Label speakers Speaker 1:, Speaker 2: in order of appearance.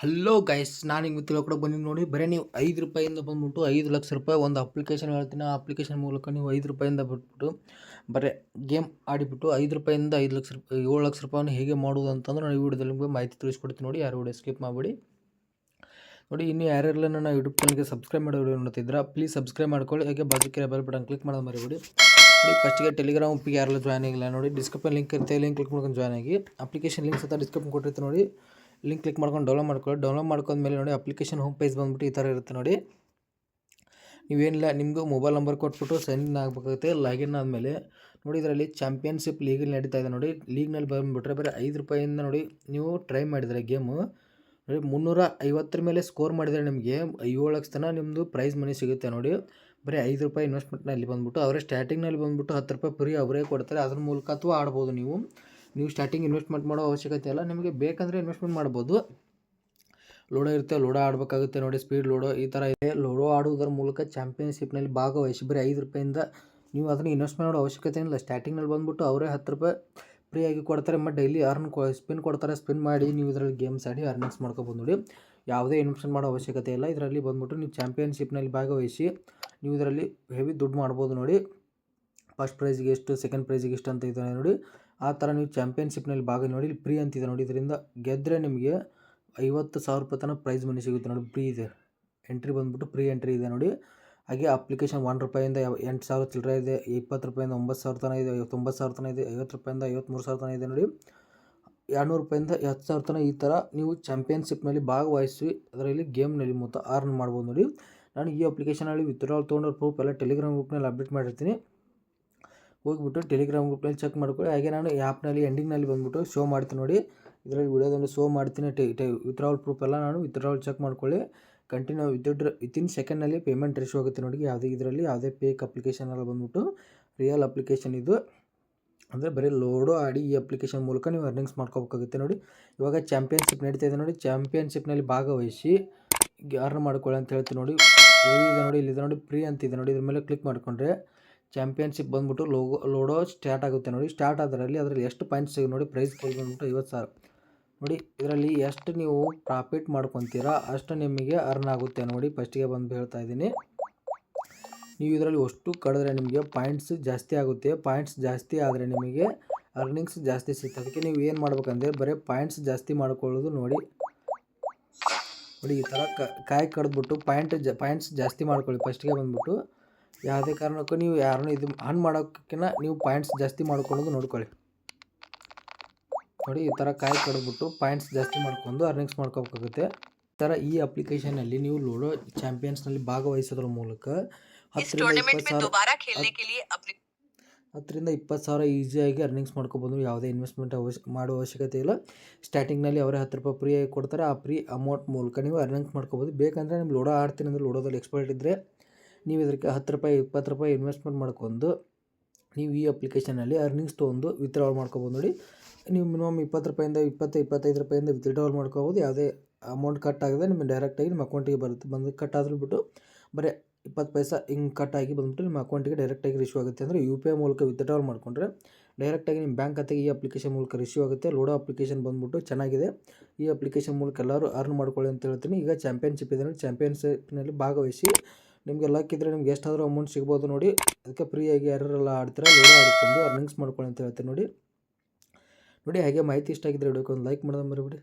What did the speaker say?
Speaker 1: Hello guys, ನಾನು ಹಿಂಗೆ ತಿಳ್ಕೊಡಕ್ಕೆ ಬಂದಿದ್ದು ನೋಡಿ. ಬರೀ ನೀವು 5 ರೂಪಾಯಿಂದ ಬಂದ್ಬಿಟ್ಟು 5 ಲಕ್ಷ ರೂಪಾಯಿ ಒಂದು ಅಪ್ಲಿಕೇಶನ್ ಹೇಳ್ತೀನಿ. ಆ ಅಪ್ಲಿಕೇಶನ್ ಮೂಲಕ ನೀವು 5 ರೂಪಾಯಿಂದ ಬಿಟ್ಬಿಟ್ಟು ಬರೀ ಗೇಮ್ ಆಡಿಬಿಟ್ಟು 5 ರೂಪಾಯಿಂದ 5 ಲಕ್ಷ ರೂಪಾಯಿ 7 ಲಕ್ಷ ರೂಪಾಯಿನ ಹೇಗೆ ಮಾಡೋದು ಅಂತಂದ್ರೆ ನಾನು ಈ ವಿಡಿಯೋದಲ್ಲಿ ನಿಮಗೆ ಮಾಹಿತಿ ತಿಳಿಸ್ಕೊಡ್ತೀನಿ ನೋಡಿ. ಯಾರು ವಿಡಿಯೋ ಸ್ಕಿಪ್ ಮಾಡಬೇಡಿ ನೋಡಿ. ಇನ್ನು ಯಾರೆಲ್ಲ ನನ್ನ ಯೂಟ್ಯೂಬ್ ಚಾನಲ್ಗೆ ಸಬ್ಸ್ಕ್ರೈಬ್ ಮಾಡೋ ವಿಡಿಯೋ ನೋಡ್ತಿದ್ರೆ ಪ್ಲೀಸ್ ಸಬ್ಸ್ಕ್ರೈಬ್ ಮಾಡ್ಕೊಳ್ಳಿ. ಹಾಗೆ ಬಾಜುಕಿರೋ ಬೆಲ್ ಬಟನ್ ಕ್ಲಿಕ್ ಮಾಡೋದು ಮರಿಬೇಡಿ ನೋಡಿ. ಫಸ್ಟಿಗೆ ಟೆಲಿಗ್ರಾಮ್ ಒಪ್ಪಿಗೆ ಯಾರೆಲ್ಲ ಜಾಯ್ನ್ ಆಗಿಲ್ಲ ನೋಡಿ, ಡಿಸ್ಕ್ರಿಪ್ಷನ್ ಲಿಂಕ್ ಇರುತ್ತೆ, ಲಿಂಕ್ ಕ್ಲಿಕ್ ಮಾಡ್ಕೊಂಡು ಜಾಯ್ನ್ ಆಗಿ. ಅಪ್ಲಿಕೇಶನ್ ಲಿಂಕ್ ಸಹ ಡಿಸ್ಕ್ರಿಪ್ಷನ್ ಕೊಟ್ಟಿರ್ತೀನಿ ನೋಡಿ, ಲಿಂಕ್ ಕ್ಲಿಕ್ ಮಾಡ್ಕೊಂಡು ಡೌನ್ಲೋಡ್ ಮಾಡ್ಕೊಳ್ಳಿ. ಡೌನ್ಲೋಡ್ ಮಾಡ್ಕೊಂಡ್ಮೇಲೆ ನೋಡಿ ಅಪ್ಲಿಕೇಶನ್ ಹೋಮ್ ಪೇಜ್ ಬಂದುಬಿಟ್ಟು ಈ ಥರ ಇರುತ್ತೆ ನೋಡಿ. ನೀವೇನಿಲ್ಲ, ನಿಮ್ಮದು ಮೊಬೈಲ್ ನಂಬರ್ ಕೊಟ್ಬಿಟ್ಟು ಸೈನ್ ಇನ್ ಆಗಬೇಕಾಗುತ್ತೆ. ಲಾಗಿನ್ ಆದಮೇಲೆ ನೋಡಿ ಇದರಲ್ಲಿ ಚಾಂಪಿಯನ್ಶಿಪ್ ಲೀಗಲ್ಲಿ ನಡೀತಾ ಇದೆ ನೋಡಿ. ಲೀಗ್ನಲ್ಲಿ ಬಂದುಬಿಟ್ರೆ ಬರೀ 5 ರೂಪಾಯಿಂದ ನೋಡಿ ನೀವು ಟ್ರೈ ಮಾಡಿದರೆ ಗೇಮು ನೋಡಿ 350 ಮೇಲೆ ಸ್ಕೋರ್ ಮಾಡಿದರೆ ನಿಮಗೆ 7 ಲಕ್ಷ ತನಕ ನಿಮ್ಮದು ಪ್ರೈಸ್ ಮನಿ ಸಿಗುತ್ತೆ ನೋಡಿ. ಬರೀ 5 ರೂಪಾಯಿ ಇನ್ವೆಸ್ಟ್ಮೆಂಟ್ನಲ್ಲಿ ಬಂದುಬಿಟ್ಟು ಅವರೇ ಸ್ಟಾರ್ಟಿಂಗ್ನಲ್ಲಿ ಬಂದುಬಿಟ್ಟು 10 ರೂಪಾಯಿ ಫ್ರೀ ಅವರೇ ಕೊಡ್ತಾರೆ. ಅದ್ರ ಮೂಲಕ ಅಥವಾ ಆಡ್ಬೋದು ನೀವು ಸ್ಟಾರ್ಟಿಂಗ್ ಇನ್ವೆಸ್ಟ್ಮೆಂಟ್ ಮಾಡೋ ಅವಶ್ಯಕತೆ ಇಲ್ಲ. ನಿಮಗೆ ಬೇಕಂದರೆ ಇನ್ವೆಸ್ಟ್ಮೆಂಟ್ ಮಾಡ್ಬೋದು. ಲೂಡೋ ಇರುತ್ತೆ, ಲೂಡೋ ಆಡಬೇಕಾಗುತ್ತೆ ನೋಡಿ. ಸ್ಪೀಡ್ ಲೂಡೋ ಈ ಥರ ಇದೆ. ಲೂಡೋ ಆಡುವುದರ ಮೂಲಕ ಚಾಂಪಿಯನ್ಶಿಪ್ನಲ್ಲಿ ಭಾಗವಹಿಸಿ ಬರೀ 5 ರೂಪಾಯಿಂದ ನೀವು ಅದನ್ನು ಇನ್ವೆಸ್ಟ್ಮೆಂಟ್ ಮಾಡೋ ಅವಶ್ಯಕತೆ ಇಲ್ಲ. ಸ್ಟಾರ್ಟಿಂಗ್ನಲ್ಲಿ ಬಂದುಬಿಟ್ಟು ಅವರೇ 10 ರೂಪಾಯಿ ಫ್ರೀಯಾಗಿ ಕೊಡ್ತಾರೆ. ಮತ್ತು ಡೈಲಿ ಸ್ಪಿನ್ ಕೊಡ್ತಾರೆ. ಸ್ಪಿನ್ ಮಾಡಿ ನೀವು ಇದರಲ್ಲಿ ಗೇಮ್ಸ್ ಆಡಿ ಅರ್ನಿಂಗ್ಸ್ ಮಾಡ್ಕೊಬೋದು ನೋಡಿ. ಯಾವುದೇ ಇನ್ವೆಸ್ಟ್ಮೆಂಟ್ ಮಾಡೋ ಅವಶ್ಯಕತೆ ಇಲ್ಲ. ಇದರಲ್ಲಿ ಬಂದುಬಿಟ್ಟು ನೀವು ಚಾಂಪಿಯನ್ಶಿಪ್ನಲ್ಲಿ ಭಾಗವಹಿಸಿ ನೀವು ಇದರಲ್ಲಿ ಹೆವಿ ದುಡ್ಡು ಮಾಡ್ಬೋದು ನೋಡಿ. ಫಸ್ಟ್ ಪ್ರೈಸಿಗೆ ಎಷ್ಟು, ಸೆಕೆಂಡ್ ಪ್ರೈಸಿಗೆ ಎಷ್ಟು ಅಂತ ಇದೆ ನೋಡಿ. ಆ ಥರ ನೀವು ಚಾಂಪಿಯನ್ಶಿಪ್ನಲ್ಲಿ ಭಾಗ ನೋಡಿ. ಇಲ್ಲಿ ಫ್ರೀ ಅಂತಿದೆ ನೋಡಿ. ಇದರಿಂದ ಗೆದ್ದರೆ ನಿಮಗೆ 50,000 ರೂಪಾಯಿ ತನಕ ಪ್ರೈಸ್ ಮನಿ ಸಿಗುತ್ತೆ ನೋಡಿ. ಫ್ರೀ ಇದೆ, ಎಂಟ್ರಿ ಬಂದುಬಿಟ್ಟು ಫ್ರೀ ಎಂಟ್ರಿ ಇದೆ ನೋಡಿ. ಹಾಗೆ ಅಪ್ಲಿಕೇಶನ್ 1 ರೂಪಾಯಿಂದ 8,000 ಚಿಲ್ಲರೆ ಇದೆ, 20 ರೂಪಾಯಿಂದ 9,000 ತನಕ ಇದೆ, 90,000 ತನಕ ಇದೆ, 50 ರೂಪಾಯಿಂದ 53,000 ತನಕ ಇದೆ ನೋಡಿ. 200 ರೂಪಾಯಿಂದ 10,000 ತನಕ ಈ ಥರ ನೀವು ಚಾಂಪಿಯನ್ಶಿಪ್ನಲ್ಲಿ ಭಾಗವಹಿಸಿ ಅದರಲ್ಲಿ ಗೇಮ್ನಲ್ಲಿ ಮೊತ್ತ ಅರ್ನ್ ಮಾಡ್ಬೋದು ನೋಡಿ. ನಾನು ಈ ಅಪ್ಲಿಕೇಶನಲ್ಲಿ ವಿತ್ಡ್ರಾಲ್ ತೊಗೊಂಡ್ರೆ ಪ್ರೂಫ್ ಎಲ್ಲ ಟೆಲಿಗ್ರಾಮ್ ಗ್ರೂಪ್ನಲ್ಲಿ ಅಪ್ಡೇಟ್ ಮಾಡಿರ್ತೀನಿ. ಹೋಗಿಬಿಟ್ಟು ಟೆಲಿಗ್ರಾಮ್ ಗ್ರೂಪ್ನಲ್ಲಿ ಚೆಕ್ ಮಾಡ್ಕೊಳ್ಳಿ. ಹಾಗೆ ನಾನು ಆ್ಯಪ್ನಲ್ಲಿ ಎಂಡಿಂಗ್ನಲ್ಲಿ ಬಂದುಬಿಟ್ಟು ಶೋ ಮಾಡ್ತೀನಿ ನೋಡಿ. ಇದರಲ್ಲಿ ವಿಡಿಯೋದಲ್ಲಿ ಶೋ ಮಾಡ್ತೀನಿ. ವಿತ್ಡ್ರಾವಲ್ ಪ್ರೂಫ್ ಎಲ್ಲ ನಾನು ವಿತ್ಡ್ರಾವಲ್ ಚೆಕ್ ಮಾಡ್ಕೊಳ್ಳಿ. ಕಂಟಿನ್ಯೂ ವಿತಿನ್ ಸೆಕೆಂಡ್ನಲ್ಲಿ ಪೇಮೆಂಟ್ ರಿಸೀವ್ ಆಗುತ್ತೆ ನೋಡಿ. ಯಾವುದೇ ಫೇಕ್ ಅಪ್ಲಿಕೇಶನ್ ಎಲ್ಲ ಬಂದುಬಿಟ್ಟು ರಿಯಲ್ ಅಪ್ಲಿಕೇಶನ್ ಇದು. ಅಂದರೆ ಬರೀ ಲೂಡೋ ಆಡಿ ಈ ಅಪ್ಲಿಕೇಶನ್ ಮೂಲಕ ನೀವು ಅರ್ನಿಂಗ್ಸ್ ಮಾಡ್ಕೋಬೇಕಾಗುತ್ತೆ ನೋಡಿ. ಇವಾಗ ಚಾಂಪಿಯನ್ಶಿಪ್ ನಡೀತಾ ಇದೆ ನೋಡಿ. ಚಾಂಪಿಯನ್ಶಿಪ್ನಲ್ಲಿ ಭಾಗವಹಿಸಿ ಅರ್ನ್ ಮಾಡ್ಕೊಳ್ಳಿ ಅಂತ ಹೇಳ್ತೀನಿ ನೋಡಿ. ಇದೆ ನೋಡಿ, ಇಲ್ಲಿದೆ ನೋಡಿ, ಫ್ರೀ ಅಂತಿದೆ ನೋಡಿ. ಇದ್ರ ಮೇಲೆ ಕ್ಲಿಕ್ ಮಾಡಿಕೊಂಡ್ರೆ ಚಾಂಪಿಯನ್ಶಿಪ್ ಬಂದುಬಿಟ್ಟು ಲೂಡೋ ಸ್ಟಾರ್ಟ್ ಆಗುತ್ತೆ ನೋಡಿ. ಸ್ಟಾರ್ಟ್ ಅದರಲ್ಲಿ ಎಷ್ಟು ಪಾಯಿಂಟ್ಸ್ ಸಿಗುತ್ತೆ ನೋಡಿ. ಪ್ರೈಸ್ ಬಂದುಬಿಟ್ಟು 50,000 ನೋಡಿ. ಇದರಲ್ಲಿ ಎಷ್ಟು ನೀವು ಪ್ರಾಫಿಟ್ ಮಾಡ್ಕೊತೀರಾ ಅಷ್ಟು ನಿಮಗೆ ಅರ್ನ್ ಆಗುತ್ತೆ ನೋಡಿ. ಫಸ್ಟಿಗೆ ಬಂದು ಹೇಳ್ತಾ ಇದ್ದೀನಿ, ನೀವು ಇದರಲ್ಲಿ ಅಷ್ಟು ಕಳೆದ್ರೆ ನಿಮಗೆ ಪಾಯಿಂಟ್ಸ್ ಜಾಸ್ತಿ ಆಗುತ್ತೆ. ಪಾಯಿಂಟ್ಸ್ ಜಾಸ್ತಿ ಆದರೆ ನಿಮಗೆ ಅರ್ನಿಂಗ್ಸ್ ಜಾಸ್ತಿ ಸಿಗುತ್ತೆ. ಅದಕ್ಕೆ ನೀವು ಏನು ಮಾಡ್ಬೇಕಂದ್ರೆ ಬರೀ ಪಾಯಿಂಟ್ಸ್ ಜಾಸ್ತಿ ಮಾಡ್ಕೊಳ್ಳೋದು ನೋಡಿ. ಈ ಥರ ಕಾಯಿ ಕಡ್ದ್ಬಿಟ್ಟು ಪಾಯಿಂಟ್ಸ್ ಜಾಸ್ತಿ ಮಾಡ್ಕೊಳ್ಳಿ. ಫಸ್ಟಿಗೆ ಬಂದುಬಿಟ್ಟು ಯಾವುದೇ ಕಾರಣಕ್ಕೂ ನೀವು ಯಾರನ್ನೂ ಇದು ಆನ್ ಮಾಡೋಕ್ಕಿಂತ ನೀವು ಪಾಯಿಂಟ್ಸ್ ಜಾಸ್ತಿ ಮಾಡ್ಕೊಳ್ಳೋದು ನೋಡ್ಕೊಳ್ಳಿ ನೋಡಿ. ಈ ಥರ ಕಾಯಿ ಕಡ್ದ್ಬಿಟ್ಟು ಪಾಯಿಂಟ್ಸ್ ಜಾಸ್ತಿ ಮಾಡ್ಕೊಂಡು ಅರ್ನಿಂಗ್ಸ್ ಮಾಡ್ಕೋಬೇಕಾಗುತ್ತೆ. ಈ ಥರ ಈ ಅಪ್ಲಿಕೇಶನಲ್ಲಿ ನೀವು ಲೂಡೋ ಚಾಂಪಿಯನ್ಸ್ನಲ್ಲಿ ಭಾಗವಹಿಸೋದ್ರ ಮೂಲಕ 10ರಿಂದ 20,000 ಈಸಿಯಾಗಿ ಅರ್ನಿಂಗ್ಸ್ ಮಾಡ್ಕೋಬೋದು. ಯಾವುದೇ ಇನ್ವೆಸ್ಟ್ಮೆಂಟ್ ಮಾಡೋ ಅವಶ್ಯಕತೆ ಇಲ್ಲ. ಸ್ಟಾರ್ಟಿಂಗ್ನಲ್ಲಿ ಅವರೇ 10 ರೂಪಾಯಿ ಫ್ರೀಯಾಗಿ ಕೊಡ್ತಾರೆ. ಆ ಫ್ರೀ ಅಮೌಂಟ್ ಮೂಲಕ ನೀವು ಅರ್ನಿಂಗ್ಸ್ ಮಾಡ್ಕೋಬೋದು. ಬೇಕಂದರೆ ನಿಮ್ಮ ಲೂಡೋ ಆಡ್ತೀನಿ ಅಂದರೆ ಲೂಡೋದಲ್ಲಿ ಎಕ್ಸ್ಪರ್ಟ್ ಇದ್ದರೆ ನೀವು ಇದಕ್ಕೆ 10 ರೂಪಾಯಿ 20 ರೂಪಾಯಿ ಇನ್ವೆಸ್ಟ್ಮೆಂಟ್ ಮಾಡ್ಕೊಂಡು ನೀವು ಈ ಅಪ್ಲಿಕೇಶನಲ್ಲಿ ಅರ್ನಿಂಗ್ಸ್ ತೊಗೊಂಡು ವಿತ್ಡ್ರಾವಲ್ ಮಾಡ್ಕೋಬೋದು ನೋಡಿ. ನೀವು ಮಿನಿಮಮ್ 20 ರೂಪಾಯಿಂದ 25 ರೂಪಾಯಿಂದ ವಿತ್ಡ್ರಾವಲ್ ಮಾಡ್ಕೋಬೋದು. ಯಾವುದೇ ಅಮೌಂಟ್ ಕಟ್ ಆಗದೆ ನಿಮ್ಮ ಡೈರೆಕ್ಟಾಗಿ ನಿಮ್ಮ ಅಕೌಂಟಿಗೆ ಬರುತ್ತೆ. ಬಂದು ಕಟ್ ಆದರೂ ಬಿಟ್ಟು ಬರೀ 20 ಪೈಸೆ ಹಿಂಗೆ ಕಟ್ ಆಗಿ ಬಂದುಬಿಟ್ಟು ನಿಮ್ಮ ಅಕೌಂಟಿಗೆ ಡೈರೆಕ್ಟಾಗಿ ರಿಸೀವ್ ಆಗುತ್ತೆ. ಅಂದರೆ UPI ಮೂಲಕ ವಿತ್ಡ್ರಾವಲ್ ಮಾಡಿಕೊಂಡ್ರೆ ಡೈರೆಕ್ಟಾಗಿ ನಿಮ್ಮ ಬ್ಯಾಂಕ್ ಖಾತೆಗೆ ಈ ಅಪ್ಲಿಕೇಶನ್ ಮೂಲಕ ರಿಸೀವ್ ಆಗುತ್ತೆ. ಲೂಡೋ ಅಪ್ಲಿಕೇಶನ್ ಬಂದುಬಿಟ್ಟು ಚೆನ್ನಾಗಿದೆ. ಈ ಅಪ್ಲಿಕೇಶನ್ ಮೂಲಕ ಎಲ್ಲರೂ ಅರ್ನ್ ಮಾಡ್ಕೊಳ್ಳಿ ಅಂತ ಹೇಳ್ತೀನಿ. ಈಗ ಚಾಂಪಿಯನ್ಶಿಪ್ ಇದೆ ನೋಡಿ. ಚಾಂಪಿಯನ್ಶಿಪ್ನಲ್ಲಿ ಭಾಗವಹಿಸಿ ನಿಮಗೆ ಲಕ್ ಇದ್ದರೆ ನಿಮ್ಗೆ ಎಷ್ಟಾದರೂ ಅಮೌಂಟ್ ಸಿಗ್ಬೋದು ನೋಡಿ. ಅದಕ್ಕೆ ಫ್ರೀಯಾಗಿ ಯಾರೆಲ್ಲ ಆಡ್ತಾರೆ ಲೂಡೋ ಆಡ್ಕೊಂಡು ಅರ್ನಿಂಗ್ಸ್ ಮಾಡ್ಕೊಳ್ಳಿ ಅಂತ ಹೇಳ್ತೀನಿ ನೋಡಿ. ಹಾಗೆ ಮಾಹಿತಿ ಇಷ್ಟ ಆಗಿದ್ದರೆ ವಿಡಿಯೋಕ್ಕೆ ಒಂದು ಲೈಕ್ ಮಾಡೋದು ಮರಿಬೇಡಿ.